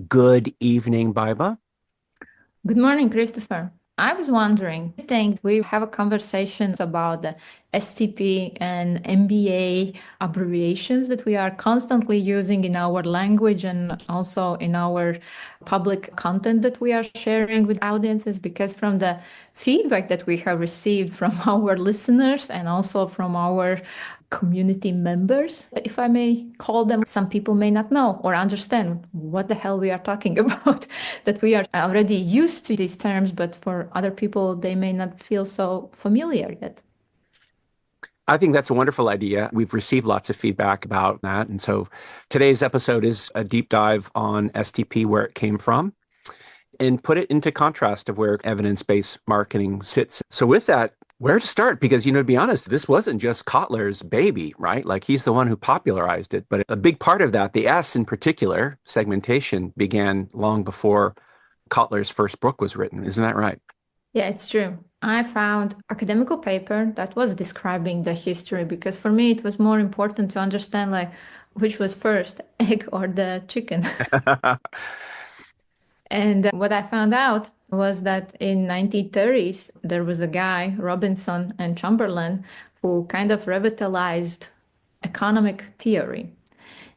Good evening, Baiba. Good morning, Christopher. I was wondering, I think we have a conversation about the STP and MBA abbreviations that we are constantly using in our language and also in our public content that we are sharing with audiences, because from the feedback that we have received from our listeners and also from our community members, if I may call them. Some people may not know or understand what the hell we are talking about, that we are already used to these terms, but for other people, they may not feel so familiar yet. I think that's a wonderful idea. We've received lots of feedback about that. And so today's episode is a deep dive on STP, where it came from, and put it into contrast of where evidence-based marketing sits. So with that, where to start? Because, to be honest, this wasn't just Kotler's baby, right? Like he's the one who popularized it. But a big part of that, the S in particular, segmentation, began long before Kotler's first book was written. Isn't that right? Yeah, it's true. I found academical paper that was describing the history, because for me it was more important to understand like which was first, egg or the chicken. And what I found out was that in 1930s there was a guy, Robinson and Chamberlain, who kind of revitalized economic theory.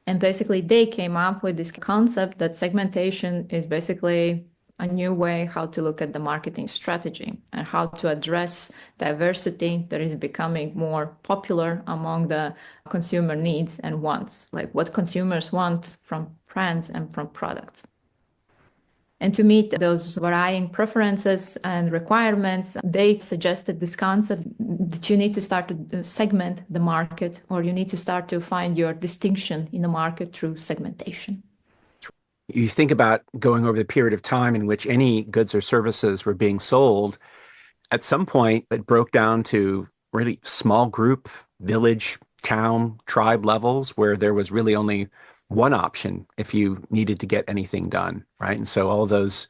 And basically, they came up with this concept that segmentation is basically a new way how to look at the marketing strategy and how to address diversity that is becoming more popular among the consumer needs and wants, like what consumers want from brands and from products. And to meet those varying preferences and requirements, they suggested this concept that you need to start to segment the market, or you need to start to find your distinction in the market through segmentation. You think about going over the period of time in which any goods or services were being sold, at some point it broke down to really small group, village, town, tribe levels where there was really only one option if you needed to get anything done, right? And so all those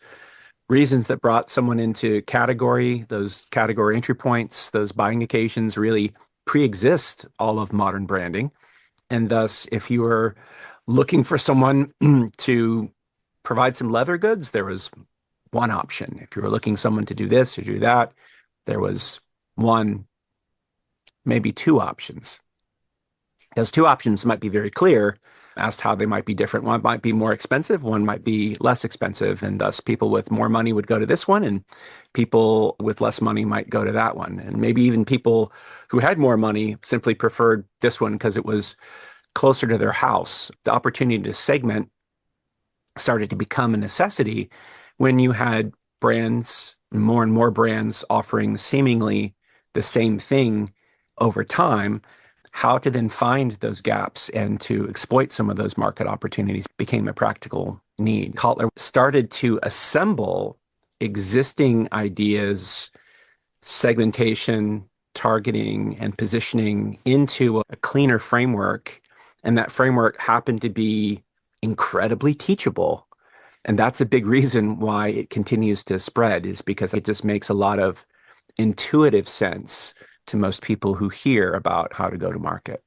reasons that brought someone into category, those category entry points, those buying occasions really pre-exist all of modern branding. And thus, if you were looking for someone to provide some leather goods, there was one option. If you were looking someone to do this or do that, there was one, maybe two options. Those two options might be very clear as to how they might be different. One might be more expensive, one might be less expensive, and thus people with more money would go to this one, and people with less money might go to that one. And maybe even people who had more money simply preferred this one because it was closer to their house. The opportunity to segment started to become a necessity when you had brands, more and more brands offering seemingly the same thing over time. How to then find those gaps and to exploit some of those market opportunities became a practical need. Kotler started to assemble existing ideas, segmentation, targeting, and positioning into a cleaner framework. And that framework happened to be incredibly teachable. And that's a big reason why it continues to spread, is because it just makes a lot of intuitive sense to most people who hear about how to go to market.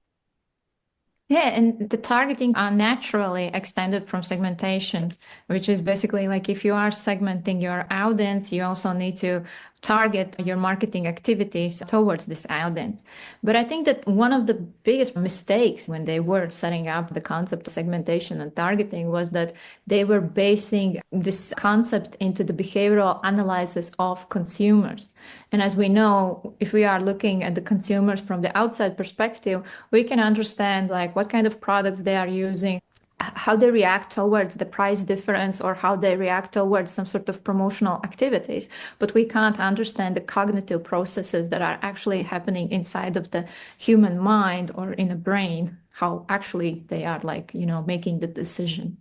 Yeah, and the targeting are naturally extended from segmentation, which is basically like if you are segmenting your audience, you also need to target your marketing activities towards this audience. But I think that one of the biggest mistakes when they were setting up the concept of segmentation and targeting was that they were basing this concept into the behavioral analysis of consumers. And as we know, if we are looking at the consumers from the outside perspective, we can understand like what kind of products they are using, how they react towards the price difference, or how they react towards some sort of promotional activities. But we can't understand the cognitive processes that are actually happening inside of the human mind or in a brain, how actually they are like, making the decision.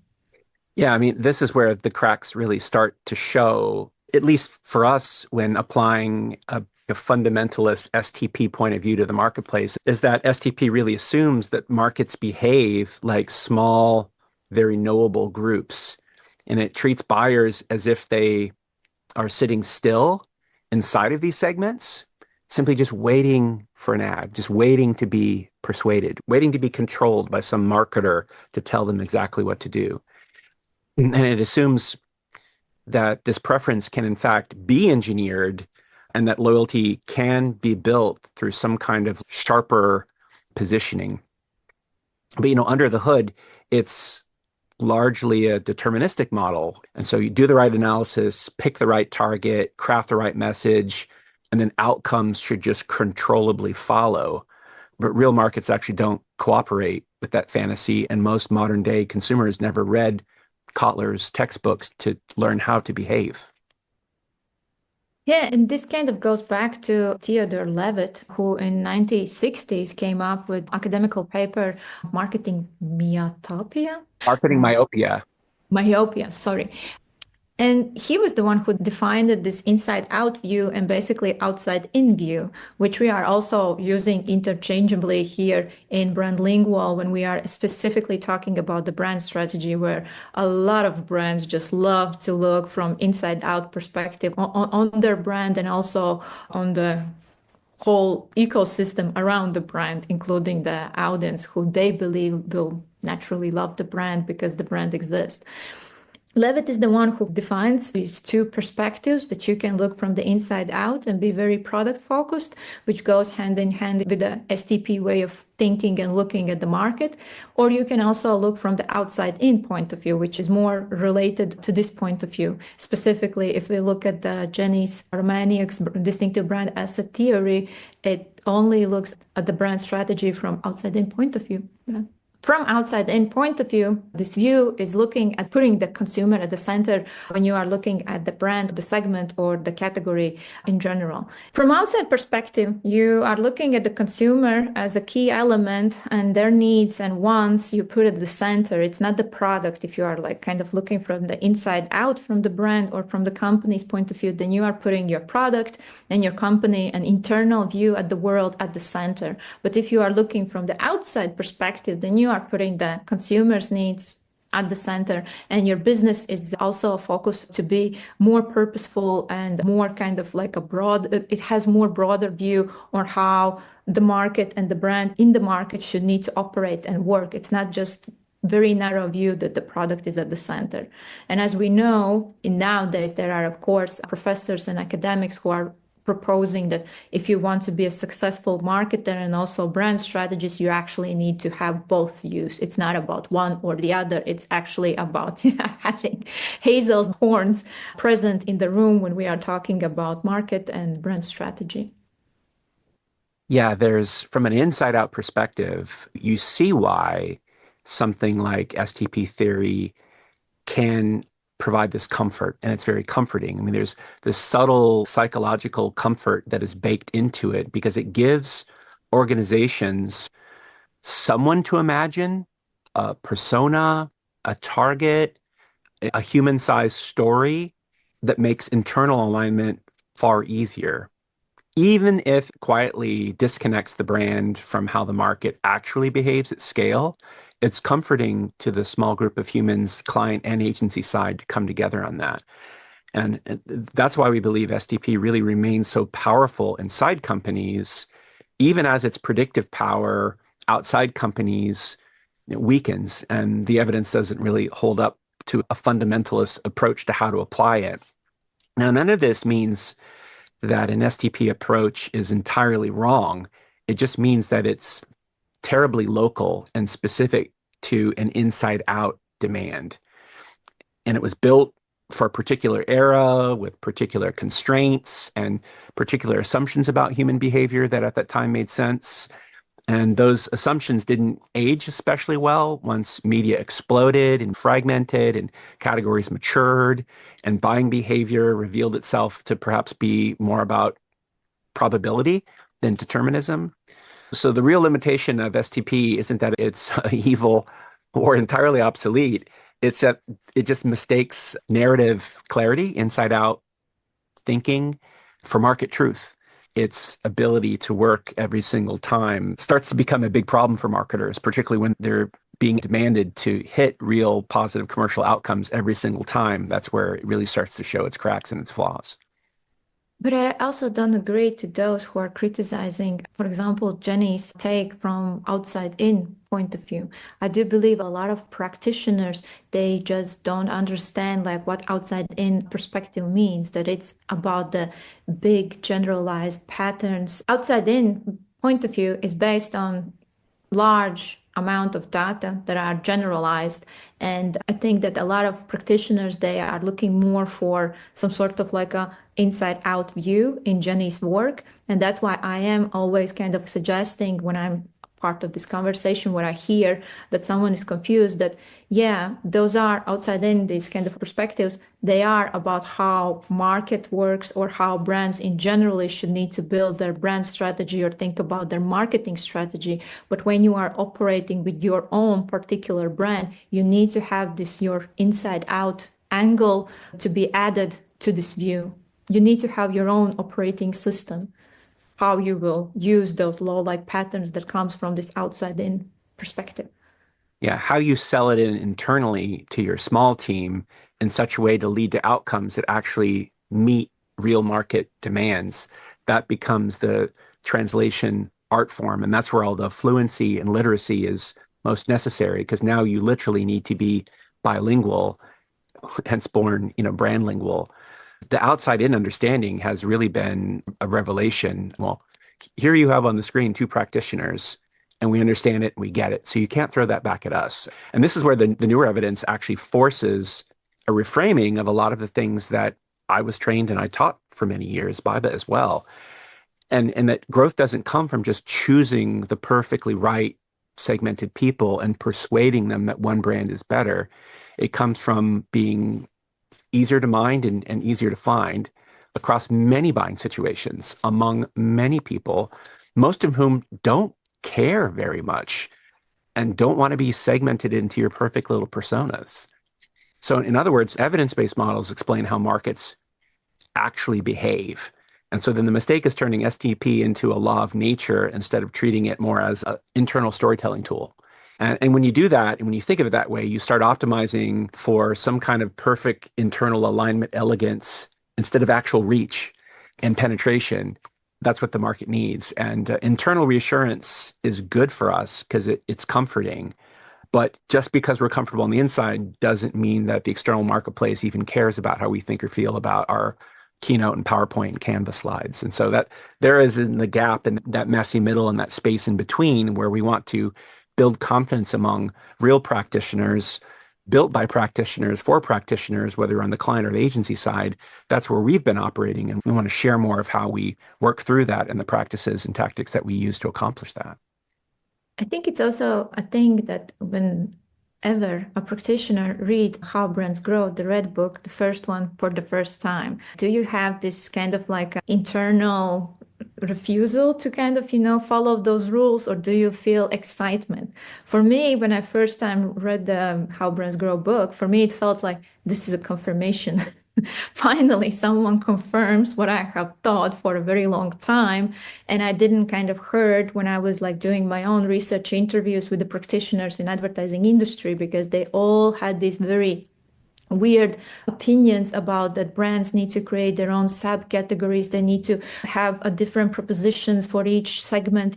Yeah, I mean, this is where the cracks really start to show, at least for us, when applying a fundamentalist STP point of view to the marketplace, is that STP really assumes that markets behave like small, very knowable groups. And it treats buyers as if they are sitting still inside of these segments, simply just waiting for an ad, just waiting to be persuaded, waiting to be controlled by some marketer to tell them exactly what to do. And it assumes that this preference can in fact be engineered and that loyalty can be built through some kind of sharper positioning. But under the hood, it's largely a deterministic model. And so you do the right analysis, pick the right target, craft the right message, and then outcomes should just controllably follow. But real markets actually don't cooperate with that fantasy. And most modern day consumers never read Kotler's textbooks to learn how to behave. Yeah, and this kind of goes back to Theodore Levitt, who in 1960s came up with academical paper, Marketing Myopia. Marketing myopia. Myopia, sorry. And he was the one who defined this inside out view and basically outside in view, which we are also using interchangeably here in brandLingual when we are specifically talking about the brand strategy, where a lot of brands just love to look from inside out perspective on their brand and also on the whole ecosystem around the brand, including the audience who they believe will naturally love the brand because the brand exists. Levitt is the one who defines these two perspectives that you can look from the inside out and be very product focused, which goes hand in hand with the STP way of thinking and looking at the market. Or you can also look from the outside in point of view, which is more related to this point of view. Specifically, if we look at the Jenny's Armaniac's distinctive brand asset theory, it only looks at the brand strategy from outside in point of view. From outside in point of view, this view is looking at putting the consumer at the center when you are looking at the brand, the segment, or the category in general. From outside perspective, you are looking at the consumer as a key element and their needs and wants you put at the center. It's not the product. If you are like kind of looking from the inside out from the brand or from the company's point of view, then you are putting your product and your company, an internal view at the world at the center. But if you are looking from the outside perspective, then you are putting the consumer's needs at the center, and your business is also focused to be more purposeful and more kind of like it has more broader view on how the market and the brand in the market should need to operate and work. It's not just very narrow view that the product is at the center. And as we know, in nowadays, there are, of course, professors and academics who are proposing that if you want to be a successful marketer and also brand strategist, you actually need to have both views. It's not about one or the other. It's actually about having Hazel's horns present in the room when we are talking about market and brand strategy. Yeah, from an inside out perspective, you see why something like STP theory can provide this comfort, and it's very comforting. I mean, there's this subtle psychological comfort that is baked into it because it gives organizations someone to imagine, a persona, a target, a human-sized story that makes internal alignment far easier. Even if it quietly disconnects the brand from how the market actually behaves at scale, it's comforting to the small group of humans, client and agency side, to come together on that. And that's why we believe STP really remains so powerful inside companies, even as its predictive power outside companies weakens, and the evidence doesn't really hold up to a fundamentalist approach to how to apply it. Now, none of this means that an STP approach is entirely wrong. It just means that it's terribly local and specific to an inside out demand. And it was built for a particular era with particular constraints and particular assumptions about human behavior that at that time made sense. And those assumptions didn't age especially well once media exploded and fragmented and categories matured and buying behavior revealed itself to perhaps be more about probability than determinism. So the real limitation of STP isn't that it's evil or entirely obsolete. It's that it just mistakes narrative clarity, inside out thinking for market truth. Its ability to work every single time starts to become a big problem for marketers, particularly when they're being demanded to hit real positive commercial outcomes every single time. That's where it really starts to show its cracks and its flaws. But I also don't agree to those who are criticizing, for example, Jenny's take from outside in point of view. I do believe a lot of practitioners, they just don't understand like what outside in perspective means, that it's about the big generalized patterns. Outside in point of view is based on large amount of data that are generalized, and I think that a lot of practitioners, they are looking more for some sort of like a inside out view in Jenny's work. And that's why I am always kind of suggesting, when I'm part of this conversation where I hear that someone is confused, that yeah, those are outside in, these kind of perspectives. They are about how market works or how brands in generally should need to build their brand strategy or think about their marketing strategy. But when you are operating with your own particular brand, you need to have this your inside out angle to be added to this view. You need to have your own operating system, how you will use those law-like patterns that comes from this outside-in perspective. Yeah, how you sell it in internally to your small team in such a way to lead to outcomes that actually meet real market demands. That becomes the translation art form. And that's where all the fluency and literacy is most necessary, because now you literally need to be bilingual, hence born, brandlingual. The outside in understanding has really been a revelation. Well, here you have on the screen two practitioners, and we understand it and we get it. So you can't throw that back at us. And this is where the newer evidence actually forces a reframing of a lot of the things that I was trained and I taught for many years, Baiba as well. And that growth doesn't come from just choosing the perfectly right segmented people and persuading them that one brand is better. It comes from being easier to mind and easier to find across many buying situations among many people, most of whom don't care very much and don't want to be segmented into your perfect little personas. So, in other words, evidence-based models explain how markets actually behave. And so then the mistake is turning STP into a law of nature instead of treating it more as an internal storytelling tool. And when you do that, and when you think of it that way, you start optimizing for some kind of perfect internal alignment elegance instead of actual reach and penetration. That's what the market needs. And internal reassurance is good for us because it's comforting. But just because we're comfortable on the inside doesn't mean that the external marketplace even cares about how we think or feel about our Keynote and PowerPoint and Canva slides. And so that there is in the gap and that messy middle and that space in between where we want to build confidence among real practitioners, built by practitioners for practitioners, whether on the client or the agency side. That's where we've been operating. And we want to share more of how we work through that and the practices and tactics that we use to accomplish that. I think it's also a thing that whenever a practitioner read How Brands Grow, the red book, the first one for the first time, do you have this kind of like internal refusal to kind of, follow those rules, or do you feel excitement? For me, when I first time read the How Brands Grow book, for me, it felt like this is a confirmation. Finally, someone confirms what I have thought for a very long time. And I didn't kind of heard when I was like doing my own research interviews with the practitioners in advertising industry, because they all had these very weird opinions about that brands need to create their own subcategories. They need to have a different propositions for each segment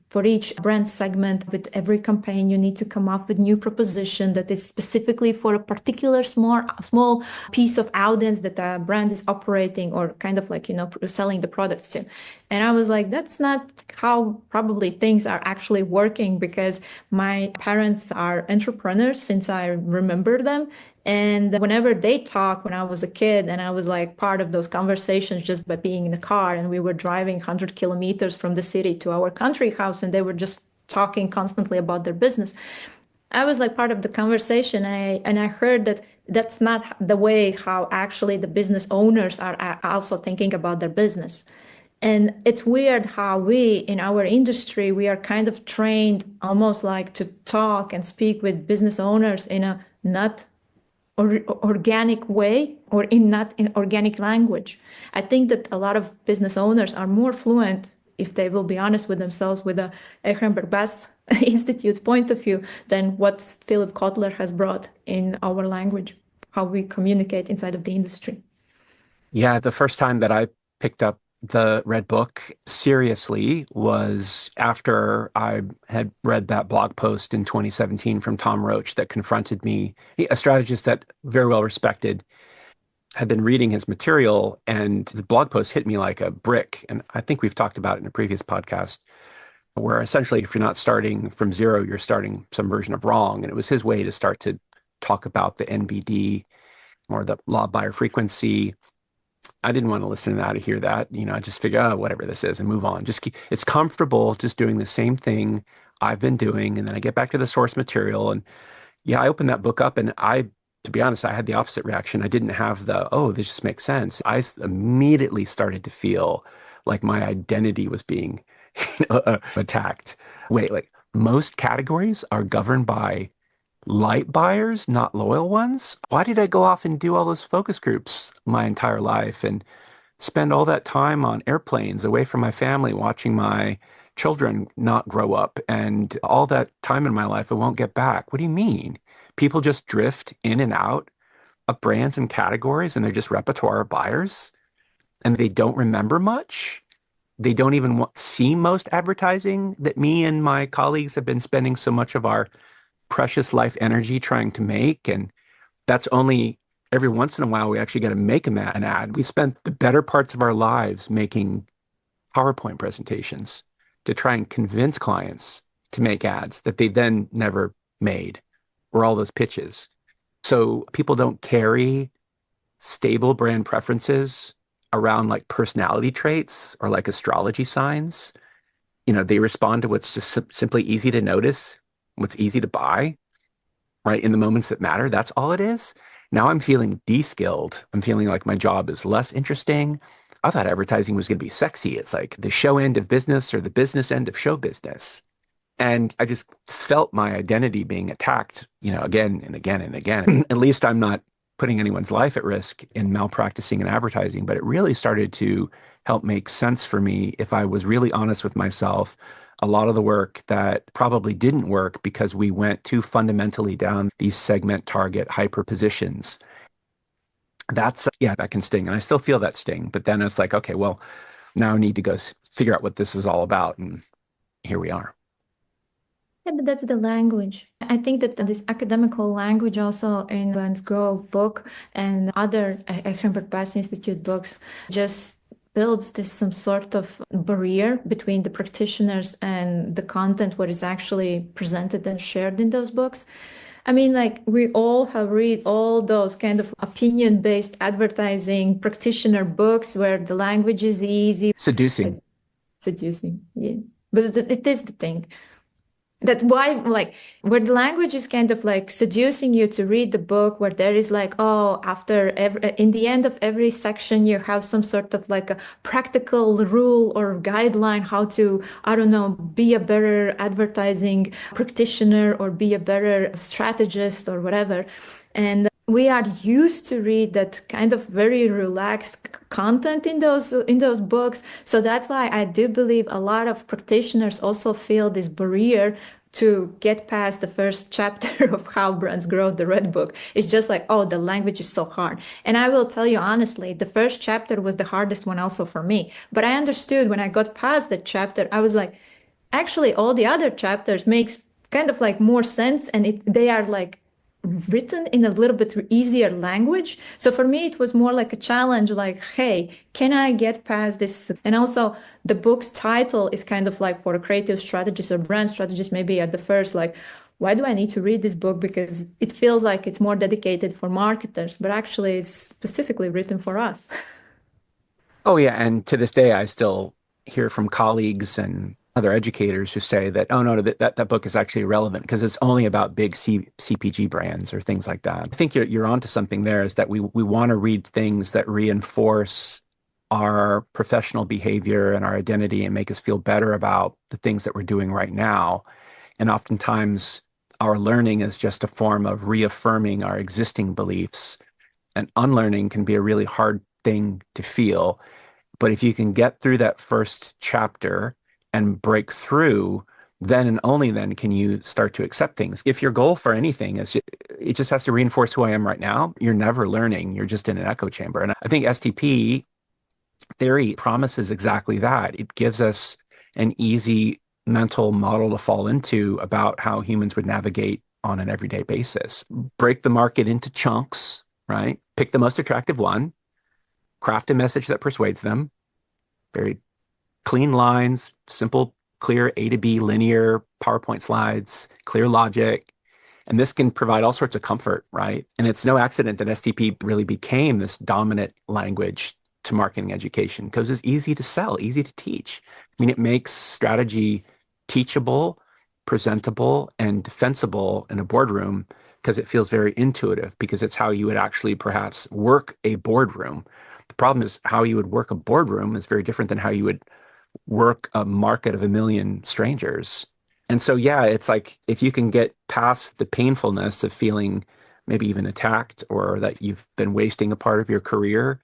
for each brand segment. With every campaign, you need to come up with new proposition that is specifically for a particular small piece of audience that a brand is operating or kind of like, selling the products to. And I was like, that's not how probably things are actually working, because my parents are entrepreneurs since I remember them. And whenever they talk, when I was a kid and I was like part of those conversations just by being in the car, and we were driving 100 kilometers from the city to our country house, and they were just talking constantly about their business. I was like part of the conversation, and I heard that that's not the way how actually the business owners are also thinking about their business. And it's weird how we in our industry, we are kind of trained almost like to talk and speak with business owners in a not organic way, or in not in organic language. I think that a lot of business owners are more fluent, if they will be honest with themselves, with the 𝗂𝗃𝗃𝗃 Institute's point of view, than what Philip Kotler has brought in our language, how we communicate inside of the industry. Yeah, the first time that I picked up the Red Book seriously was after I had read that blog post in 2017 from Tom Roach that confronted me, a strategist that very well respected, had been reading his material, and the blog post hit me like a brick. And I think we've talked about it in a previous podcast, where essentially if you're not starting from zero, you're starting some version of wrong. And it was his way to start to talk about the NBD or the law of buyer frequency. I didn't want to listen to that or hear that. I just figure, oh, whatever this is and move on. Just keep, it's comfortable just doing the same thing I've been doing. And then I get back to the source material. And yeah, I opened that book up and to be honest, I had the opposite reaction. I didn't have oh, this just makes sense. Immediately started to feel like my identity was being attacked. Wait, like most categories are governed by light buyers, not loyal ones? Why did I go off and do all those focus groups my entire life and spend all that time on airplanes away from my family, watching my children not grow up and all that time in my life I won't get back? What do you mean? People just drift in and out of brands and categories and they're just repertoire buyers and they don't remember much. They don't even see most advertising that me and my colleagues have been spending so much of our precious life energy trying to make. And that's only every once in a while we actually got to make an ad. We spent the better parts of our lives making PowerPoint presentations to try and convince clients to make ads that they then never made, or all those pitches. So people don't carry stable brand preferences around like personality traits or like astrology signs. They respond to what's just simply easy to notice, what's easy to buy, right? In the moments that matter. That's all it is. Now I'm feeling de-skilled. I'm feeling like my job is less interesting. I thought advertising was going to be sexy. It's like the show end of business or the business end of show business. And I just felt my identity being attacked, again and again and again. At least I'm not putting anyone's life at risk in malpracticing in advertising, but it really started to help make sense for me if I was really honest with myself. A lot of the work that probably didn't work because we went too fundamentally down these segment target hyper positions. Yeah, that can sting. And I still feel that sting. But then it's like, okay, well, now I need to go figure out what this is all about. And here we are. Yeah, but that's the language. I think that this academical language also in Owens Grove book and other 𝗂𝗲𝗵𝗵 Institute books just builds this some sort of barrier between the practitioners and the content, what is actually presented and shared in those books. I mean, like we all have read all those kind of opinion-based advertising practitioner books where the language is easy. Seducing. Seducing, yeah. But it is the thing. That's why, like, where the language is kind of like seducing you to read the book, where there is like, oh, in the end of every section, you have some sort of like a practical rule or guideline how to, I don't know, be a better advertising practitioner or be a better strategist or whatever. And we are used to read that kind of very relaxed content in those books. So that's why I do believe a lot of practitioners also feel this barrier to get past the first chapter of How Brands Grow, the Red Book. It's just like, oh, the language is so hard. And I will tell you honestly, the first chapter was the hardest one also for me. But I understood when I got past that chapter, I was like, actually, all the other chapters makes kind of like more sense, and they are like written in a little bit easier language. So for me, it was more like a challenge, like, hey, can I get past this? And also the book's title is kind of like for a creative strategist or brand strategist, maybe at the first, like, why do I need to read this book? Because it feels like it's more dedicated for marketers, but actually it's specifically written for us. Oh, yeah. And to this day, I still hear from colleagues and other educators who say that, oh, no, that book is actually irrelevant because it's only about big CPG brands or things like that. I think you're onto something there, is that we want to read things that reinforce our professional behavior and our identity and make us feel better about the things that we're doing right now. And oftentimes our learning is just a form of reaffirming our existing beliefs. And unlearning can be a really hard thing to feel. But if you can get through that first chapter and break through, then and only then can you start to accept things. If your goal for anything is it just has to reinforce who I am right now, you're never learning. You're just in an echo chamber. And I think STP theory promises exactly that. It gives us an easy mental model to fall into about how humans would navigate on an everyday basis. Break the market into chunks, right? Pick the most attractive one, craft a message that persuades them, very clean lines, simple, clear A to B linear PowerPoint slides, clear logic. And this can provide all sorts of comfort, right? And it's no accident that STP really became this dominant language to marketing education because it's easy to sell, easy to teach. I mean, it makes strategy teachable, presentable, and defensible in a boardroom because it feels very intuitive, because it's how you would actually perhaps work a boardroom. The problem is how you would work a boardroom is very different than how you would work a market of a million strangers. And so, yeah, it's like if you can get past the painfulness of feeling maybe even attacked or that you've been wasting a part of your career,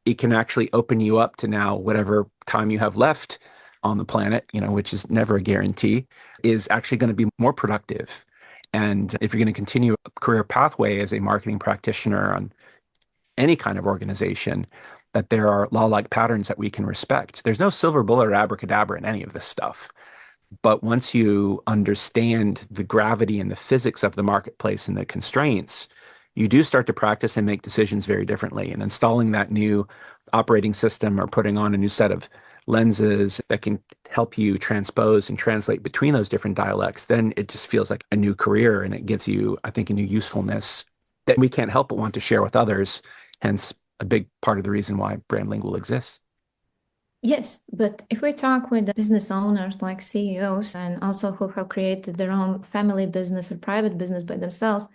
it can actually open you up to now whatever time you have left on the planet, which is never a guarantee, is actually going to be more productive. And if you're going to continue a career pathway as a marketing practitioner on any kind of organization, that there are law-like patterns that we can respect. There's no silver bullet or abracadabra in any of this stuff. But once you understand the gravity and the physics of the marketplace and the constraints, you do start to practice and make decisions very differently. And installing that new operating system or putting on a new set of lenses that can help you transpose and translate between those different dialects, then it just feels like a new career, and it gives you, I think, a new usefulness that we can't help but want to share with others. Hence, a big part of the reason why brandLingual exists. Yes, but if we talk with the business owners like CEOs and also who have created their own family business or private business by themselves,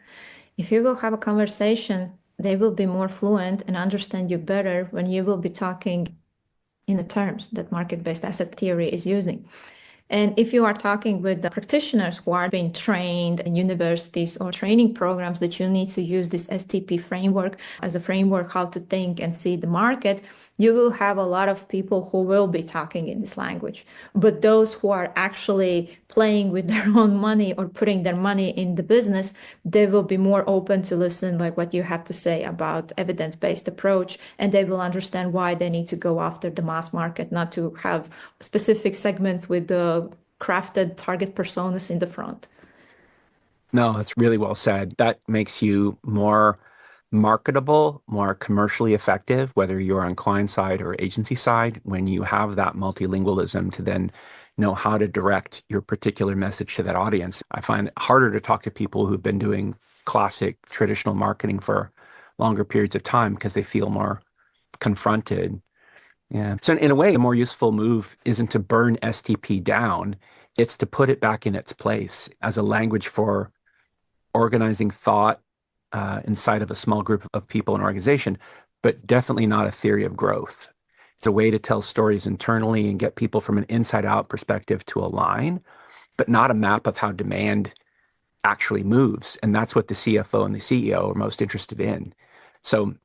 if you will have a conversation, they will be more fluent and understand you better when you will be talking in the terms that market-based asset theory is using. And if you are talking with the practitioners who are being trained in universities or training programs that you need to use this STP framework as a framework how to think and see the market, you will have a lot of people who will be talking in this language. But those who are actually playing with their own money or putting their money in the business, they will be more open to listen like what you have to say about evidence-based approach, and they will understand why they need to go after the mass market, not to have specific segments with the crafted target personas in the front. No, that's really well said. That makes you more marketable, more commercially effective, whether you're on client side or agency side, when you have that multilingualism to then know how to direct your particular message to that audience. I find it harder to talk to people who've been doing classic traditional marketing for longer periods of time because they feel more confronted. Yeah. So in a way, a more useful move isn't to burn STP down, it's to put it back in its place as a language for organizing thought inside of a small group of people and organization, but definitely not a theory of growth. It's a way to tell stories internally and get people from an inside out perspective to align, but not a map of how demand actually moves. And that's what the CFO and the CEO are most interested in. So,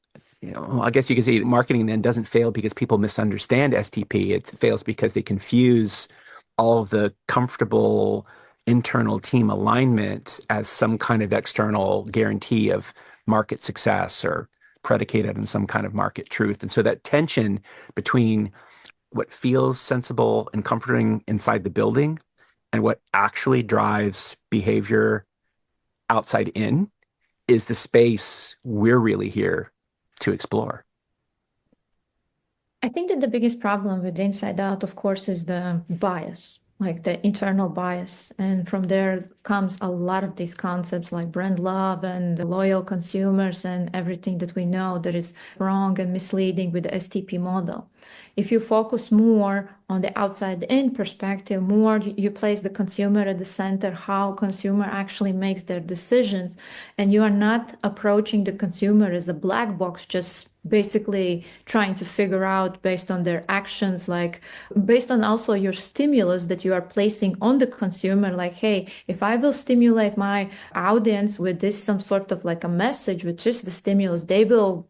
I guess you could say marketing then doesn't fail because people misunderstand STP. It fails because they confuse all of the comfortable internal team alignment as some kind of external guarantee of market success or predicated on some kind of market truth. And so that tension between what feels sensible and comforting inside the building and what actually drives behavior outside in is the space we're really here to explore. I think that the biggest problem with Inside Out, of course, is the bias, like the internal bias. And from there comes a lot of these concepts like brand love and the loyal consumers and everything that we know that is wrong and misleading with the STP model. If you focus more on the outside in perspective, more you place the consumer at the center, how consumer actually makes their decisions, and you are not approaching the consumer as a black box, just basically trying to figure out based on their actions, like based on also your stimulus that you are placing on the consumer, like, hey, if I will stimulate my audience with this some sort of like a message, which is the stimulus, they will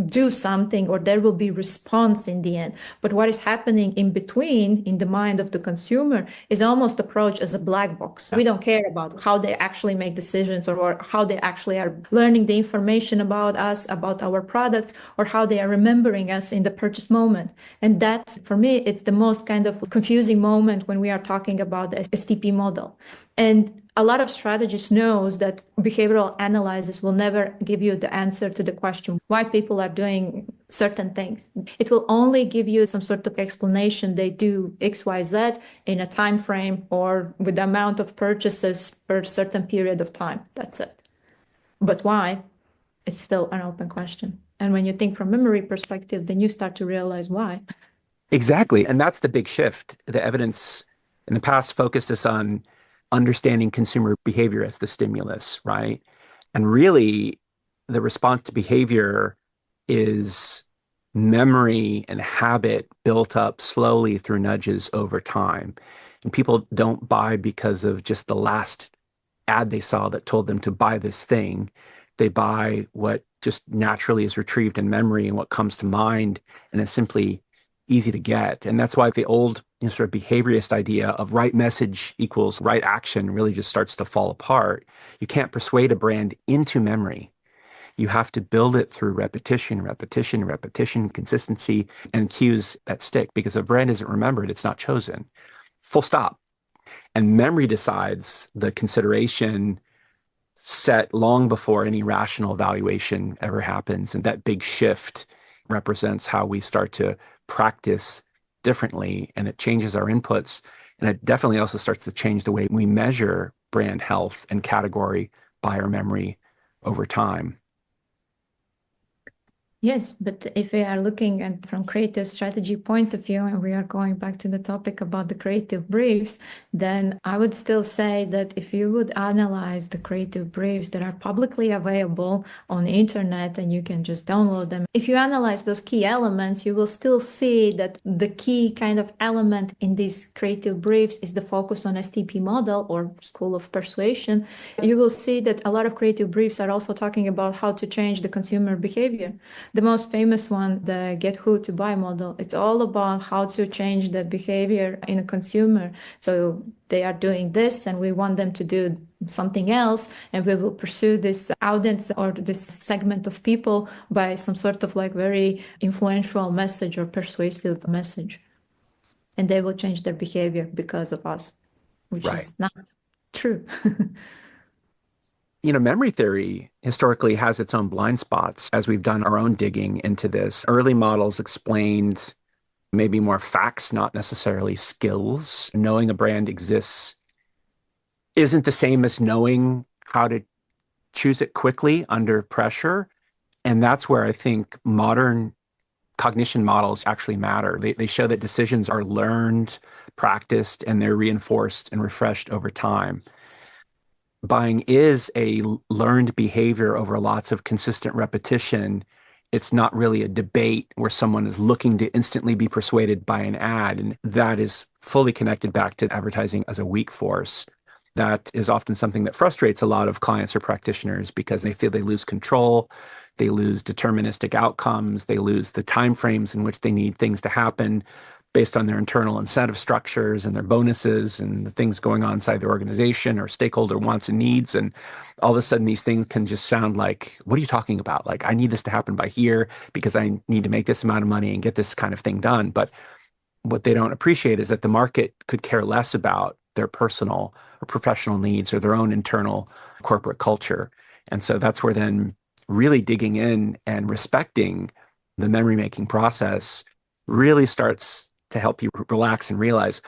do something or there will be response in the end. But what is happening in between in the mind of the consumer is almost approached as a black box. We don't care about how they actually make decisions or how they actually are learning the information about us, about our products, or how they are remembering us in the purchase moment. And that, for me, it's the most kind of confusing moment when we are talking about the STP model. And a lot of strategists knows that behavioral analysis will never give you the answer to the question why people are doing certain things. It will only give you some sort of explanation. They do X, Y, Z in a time frame or with the amount of purchases per certain period of time. That's it. But why? It's still an open question. And when you think from memory perspective, then you start to realize why. Exactly. And that's the big shift. The evidence in the past focused us on understanding consumer behavior as the stimulus, right? And really, the response to behavior is memory and habit built up slowly through nudges over time. And people don't buy because of just the last ad they saw that told them to buy this thing. They buy what just naturally is retrieved in memory and what comes to mind and is simply easy to get. And that's why the old sort of behaviorist idea of right message equals right action really just starts to fall apart. You can't persuade a brand into memory. You have to build it through repetition, repetition, repetition, consistency, and cues that stick. Because if a brand isn't remembered, it's not chosen. Full stop. And memory decides the consideration set long before any rational evaluation ever happens. And that big shift represents how we start to practice differently, and it changes our inputs. And it definitely also starts to change the way we measure brand health and category buyer memory over time. Yes, but if we are looking at from creative strategy point of view, and we are going back to the topic about the creative briefs, then I would still say that if you would analyze the creative briefs that are publicly available on the internet and you can just download them, if you analyze those key elements, you will still see that the key kind of element in these creative briefs is the focus on STP model or school of persuasion. You will see that a lot of creative briefs are also talking about how to change the consumer behavior. The most famous one, the get who to buy model, it's all about how to change the behavior in a consumer. So they are doing this and we want them to do something else, and we will pursue this audience or this segment of people by some sort of like very influential message or persuasive message. And they will change their behavior because of us, which Right. is not true. Memory theory historically has its own blind spots as we've done our own digging into this. Early models explained maybe more facts, not necessarily skills. Knowing a brand exists isn't the same as knowing how to choose it quickly under pressure. And that's where I think modern cognition models actually matter. They show that decisions are learned, practiced, and they're reinforced and refreshed over time. Buying is a learned behavior over lots of consistent repetition. It's not really a debate where someone is looking to instantly be persuaded by an ad. And that is fully connected back to advertising as a weak force. That is often something that frustrates a lot of clients or practitioners because they feel they lose control, they lose deterministic outcomes, they lose the timeframes in which they need things to happen based on their internal incentive structures and their bonuses and the things going on inside their organization or stakeholder wants and needs. And all of a sudden, these things can just sound like, what are you talking about? Like, I need this to happen by here because I need to make this amount of money and get this kind of thing done. But what they don't appreciate is that the market could care less about their personal or professional needs or their own internal corporate culture. And so that's where then really digging in and respecting the memory making process really starts to help you relax and realize,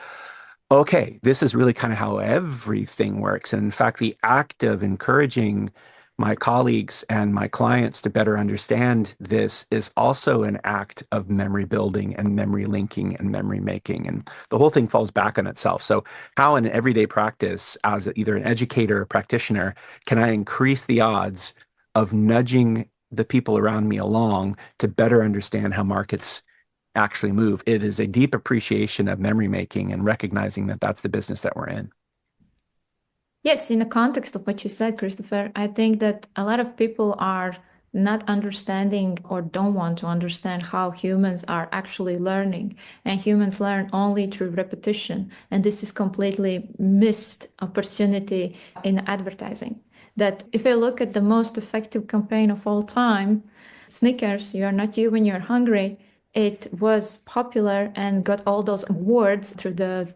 okay, this is really kind of how everything works. And in fact, the act of encouraging my colleagues and my clients to better understand this is also an act of memory building and memory linking and memory making. And the whole thing falls back on itself. So how in everyday practice, as either an educator or practitioner, can I increase the odds of nudging the people around me along to better understand how markets actually move? It is a deep appreciation of memory making and recognizing that that's the business that we're in. Yes, in the context of what you said, Christopher, I think that a lot of people are not understanding or don't want to understand how humans are actually learning. And humans learn only through repetition. And this is completely missed opportunity in advertising. That if I look at the most effective campaign of all time, Snickers, you're not you when you're hungry, it was popular and got all those awards through the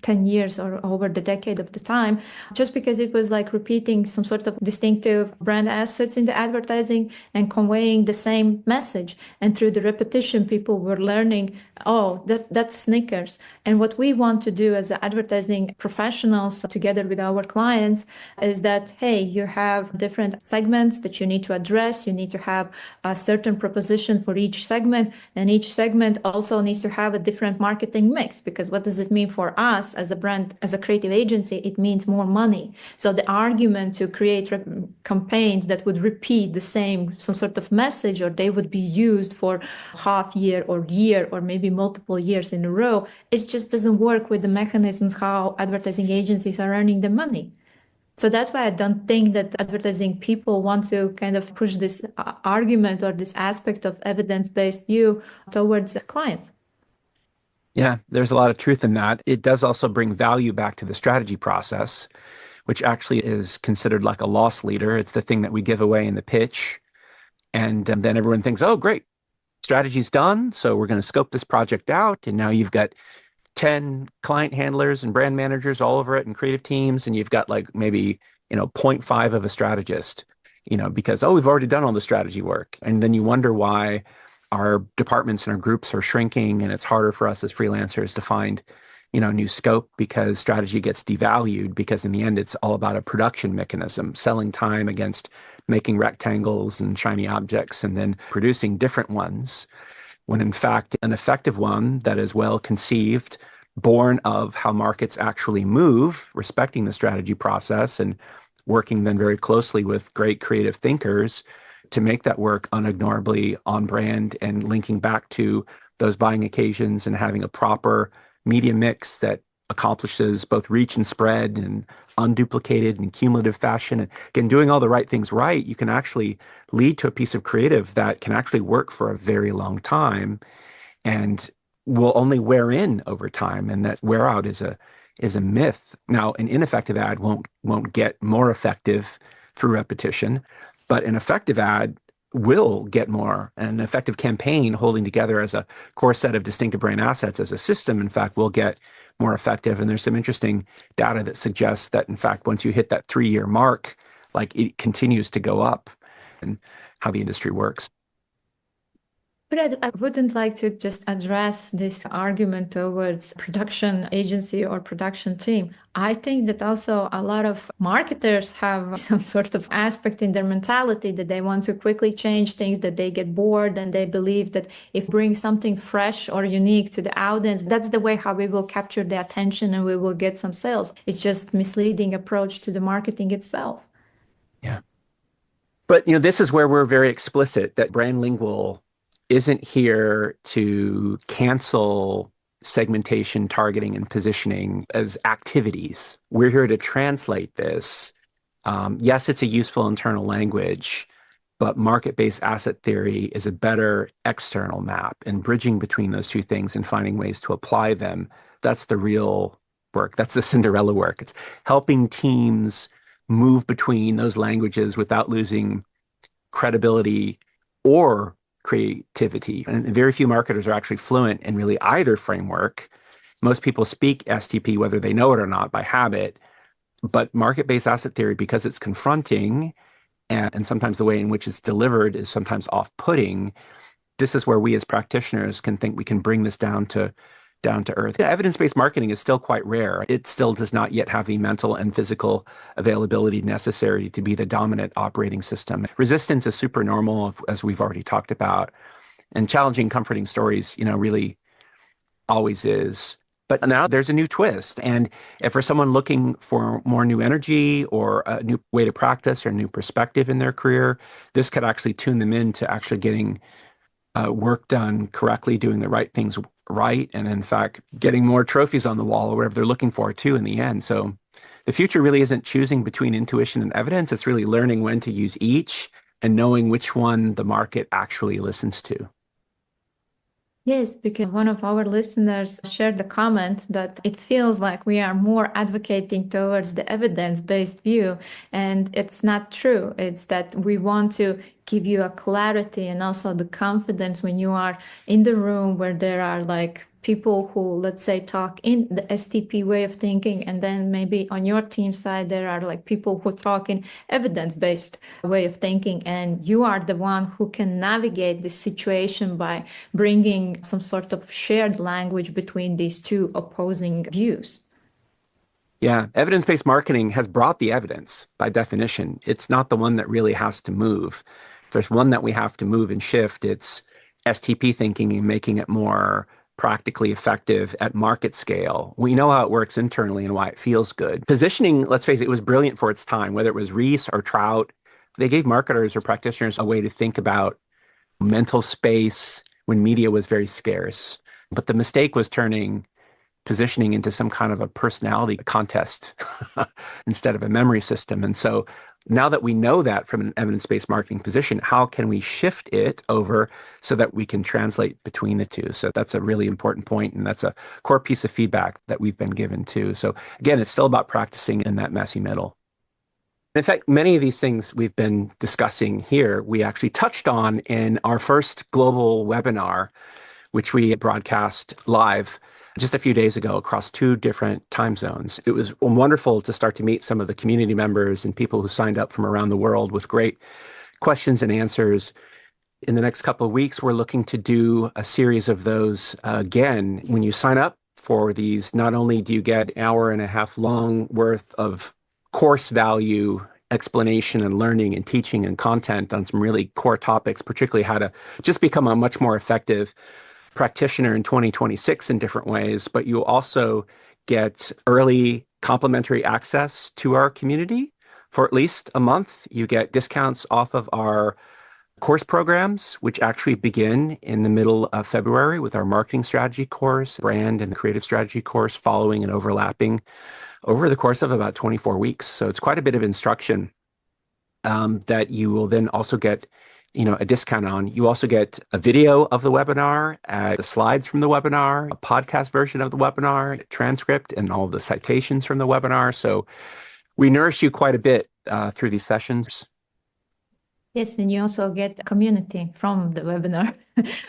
10 years or over the decade of the time, just because it was like repeating some sort of distinctive brand assets in the advertising and conveying the same message. And through the repetition, people were learning, oh, that's Snickers. And what we want to do as advertising professionals together with our clients is that, hey, you have different segments that you need to address. You need to have a certain proposition for each segment. And each segment also needs to have a different marketing mix, because what does it mean for us as a brand, as a creative agency? It means more money. So the argument to create campaigns that would repeat the same, some sort of message, or they would be used for half year or maybe multiple years in a row, it just doesn't work with the mechanisms how advertising agencies are earning the money. So that's why I don't think that advertising people want to kind of push this argument or this aspect of evidence-based view towards clients. Yeah, there's a lot of truth in that. It does also bring value back to the strategy process, which actually is considered like a loss leader. It's the thing that we give away in the pitch. And then everyone thinks, oh, great, strategy's done. So we're going to scope this project out. And now you've got 10 client handlers and brand managers all over it and creative teams. And you've got like maybe, zero point 0.5 of a strategist, because, oh, we've already done all the strategy work. And then you wonder why our departments and our groups are shrinking, and it's harder for us as freelancers to find, new scope, because strategy gets devalued, because in the end, it's all about a production mechanism, selling time against making rectangles and shiny objects and then producing different ones. When in fact, an effective one that is well conceived, born of how markets actually move, respecting the strategy process and working then very closely with great creative thinkers to make that work unignorably on brand and linking back to those buying occasions and having a proper media mix that accomplishes both reach and spread and unduplicated and cumulative fashion. And again, doing all the right things right, you can actually lead to a piece of creative that can actually work for a very long time and will only wear in over time. And that wear out is a myth. Now, an ineffective ad won't get more effective through repetition, but an effective ad will get more. An effective campaign holding together as a core set of distinctive brand assets as a system, in fact, will get more effective. And there's some interesting data that suggests that, in fact, once you hit that 3-year mark, like it continues to go up, and how the industry works. But I wouldn't like to just address this argument towards production agency or production team. I think that also a lot of marketers have some sort of aspect in their mentality that they want to quickly change things, that they get bored, and they believe that if bring something fresh or unique to the audience, that's the way how we will capture the attention and we will get some sales. It's just misleading approach to the marketing itself. Yeah. But this is where we're very explicit that brandLingual isn't here to cancel segmentation, targeting, and positioning as activities. We're here to translate this. Yes, it's a useful internal language, but market-based asset theory is a better external map, and bridging between those two things and finding ways to apply them, that's the real work. That's the Cinderella work. It's helping teams move between those languages without losing credibility or creativity. And very few marketers are actually fluent in really either framework. Most people speak STP, whether they know it or not, by habit. But market-based asset theory, because it's confronting, and sometimes the way in which it's delivered is sometimes off-putting, this is where we as practitioners can think we can bring this down to earth. Evidence-based marketing is still quite rare. It still does not yet have the mental and physical availability necessary to be the dominant operating system. Resistance is super normal, as we've already talked about, and challenging, comforting stories, really always is. But now there's a new twist. And if for someone looking for more new energy or a new way to practice or a new perspective in their career, this could actually tune them into actually getting work done correctly, doing the right things right, and in fact, getting more trophies on the wall or whatever they're looking for too in the end. So the future really isn't choosing between intuition and evidence. It's really learning when to use each and knowing which one the market actually listens to. Yes, because one of our listeners shared the comment that it feels like we are more advocating towards the evidence-based view, and it's not true. It's that we want to give you a clarity and also the confidence when you are in the room where there are like people who, let's say, talk in the STP way of thinking, and then maybe on your team side, there are like people who talk in evidence-based way of thinking, and you are the one who can navigate this situation by bringing some sort of shared language between these two opposing views. Yeah, evidence-based marketing has brought the evidence by definition. It's not the one that really has to move. If there's one that we have to move and shift, it's STP thinking and making it more practically effective at market scale. We know how it works internally and why it feels good. Positioning, let's face it, it was brilliant for its time, whether it was Reese or Trout. They gave marketers or practitioners a way to think about mental space when media was very scarce. But the mistake was turning positioning into some kind of a personality contest instead of a memory system. And so now that we know that from an evidence-based marketing position, how can we shift it over so that we can translate between the two? So that's a really important point, and that's a core piece of feedback that we've been given too. So again, it's still about practicing in that messy middle. In fact, many of these things we've been discussing here, we actually touched on in our first global webinar, which we broadcast live just a few days ago across 2 different time zones. It was wonderful to start to meet some of the community members and people who signed up from around the world with great questions and answers. In the next couple of weeks, we're looking to do a series of those again. When you sign up for these, not only do you get an hour and a half long worth of course value explanation and learning and teaching and content on some really core topics, particularly how to just become a much more effective practitioner in 2026 in different ways, but you also get early complimentary access to our community for at least a month. You get discounts off of our course programs, which actually begin in the middle of February with our marketing strategy course, brand and the creative strategy course, following and overlapping over the course of about 24 weeks. So it's quite a bit of instruction that you will then also get a discount on. You also get a video of the webinar, the slides from the webinar, a podcast version of the webinar, a transcript, and all of the citations from the webinar. So we nourish you quite a bit through these sessions. Yes, and you also get a community from the webinar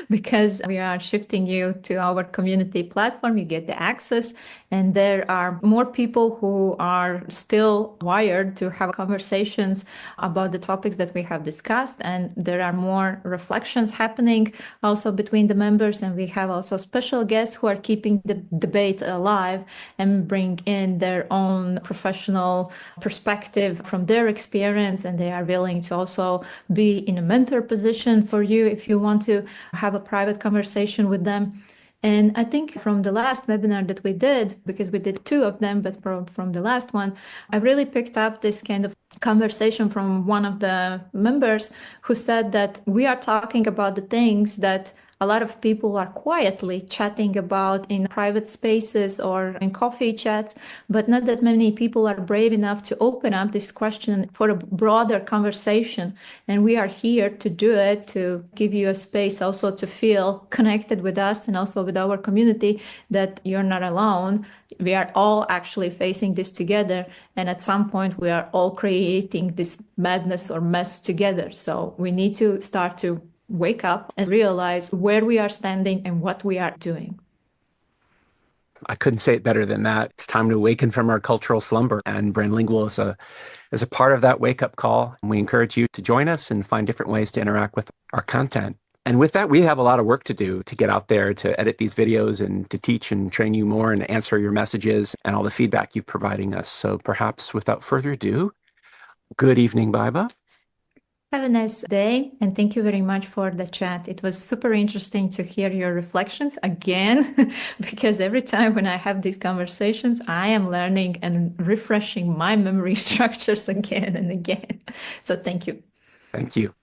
because we are shifting you to our community platform. You get the access, and there are more people who are still wired to have conversations about the topics that we have discussed, and there are more reflections happening also between the members, and we have also special guests who are keeping the debate alive and bring in their own professional perspective from their experience, and they are willing to also be in a mentor position for you if you want to have a private conversation with them. And I think from the last webinar that we did, because we did 2 of them, but from the last one, I really picked up this kind of conversation from one of the members who said that we are talking about the things that a lot of people are quietly chatting about in private spaces or in coffee chats, but not that many people are brave enough to open up this question for a broader conversation. And we are here to do it, to give you a space also to feel connected with us and also with our community, that you're not alone. We are all actually facing this together. And at some point, we are all creating this madness or mess together. So we need to start to wake up and realize where we are standing and what we are doing. I couldn't say it better than that. It's time to awaken from our cultural slumber, and brandLingual is a part of that wake-up call. And we encourage you to join us and find different ways to interact with our content. And with that, we have a lot of work to do to get out there to edit these videos and to teach and train you more and answer your messages and all the feedback you're providing us. So perhaps without further ado, good evening, Baiba. Have a nice day, and thank you very much for the chat. It was super interesting to hear your reflections again, because every time when I have these conversations, I am learning and refreshing my memory structures again and again. So thank you. Thank you.